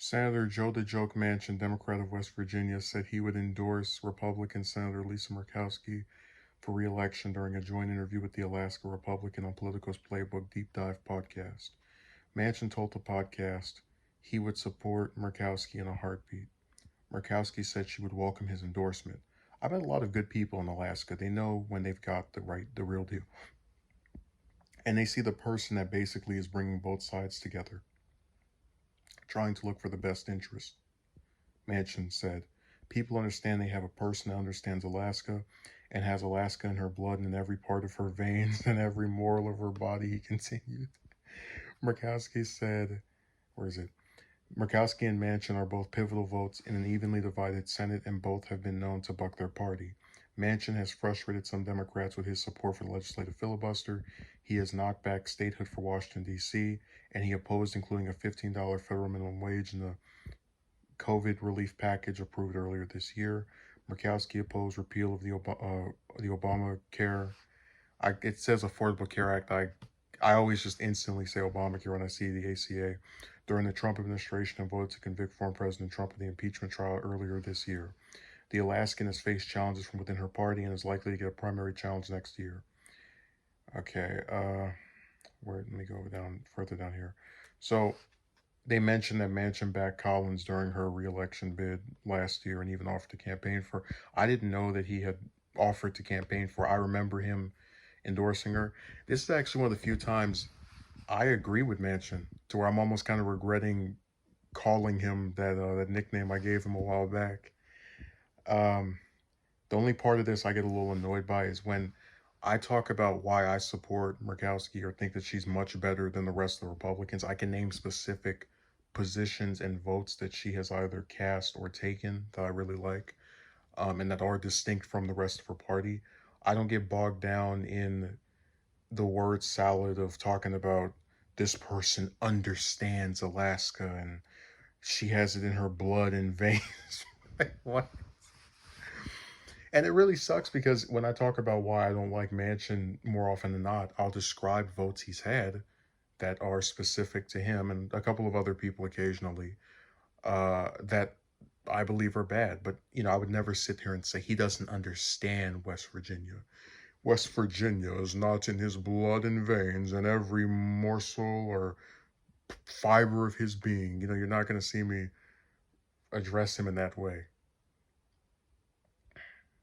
Senator Joe the Joke Manchin, Democrat of West Virginia, said he would endorse Republican Senator Lisa Murkowski for re-election during a joint interview with the Alaska Republican on Politico's Playbook Deep Dive podcast. Manchin told the podcast he would support Murkowski in a heartbeat. Murkowski said she would welcome his endorsement. I've met a lot of good people in Alaska. They know when they've got the real deal. And they see the person that basically is bringing both sides together, trying to look for the best interest. Manchin said, people understand they have a person that understands Alaska and has Alaska in her blood and in every part of her veins and every moral of her body, he continued. Murkowski said, where is it? Murkowski and Manchin are both pivotal votes in an evenly divided Senate, and both have been known to buck their party. Manchin has frustrated some Democrats with his support for the legislative filibuster. He has knocked back statehood for Washington, D.C., and he opposed including a $15 federal minimum wage in the COVID relief package approved earlier this year. Murkowski opposed repeal of the Obamacare. It says Affordable Care Act. I always just instantly say Obamacare when I see the ACA. During the Trump administration, and voted to convict former President Trump in the impeachment trial earlier this year. The Alaskan has faced challenges from within her party and is likely to get a primary challenge next year. Okay, let me go further down here. So they mentioned that Manchin backed Collins during her re-election bid last year and even offered to campaign for. I didn't know that he had offered to campaign for. I remember him endorsing her. This is actually one of the few times I agree with Manchin to where I'm almost kind of regretting calling him that nickname I gave him a while back. The only part of this I get a little annoyed by is when I talk about why I support Murkowski or think that she's much better than the rest of the Republicans. I can name specific positions and votes that she has either cast or taken that I really like, and that are distinct from the rest of her party. I don't get bogged down in the word salad of talking about this person understands Alaska and she has it in her blood and veins. Like, what? And it really sucks because when I talk about why I don't like Manchin more often than not, I'll describe votes he's had that are specific to him and a couple of other people occasionally that I believe are bad. But, I would never sit here and say he doesn't understand West Virginia. West Virginia is not in his blood and veins and every morsel or fiber of his being. You're not going to see me address him in that way.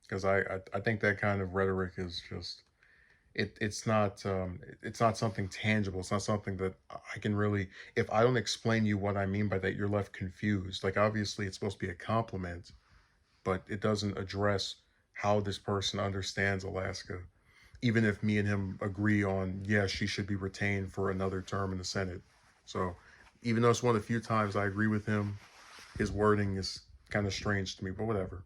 Because I think that kind of rhetoric is just it's not something tangible. It's not something that I can really, if I don't explain you what I mean by that, you're left confused. Like, obviously it's supposed to be a compliment, but it doesn't address how this person understands Alaska. Even if me and him agree on, yeah, she should be retained for another term in the Senate. So even though it's one of the few times I agree with him, his wording is kind of strange to me, but whatever.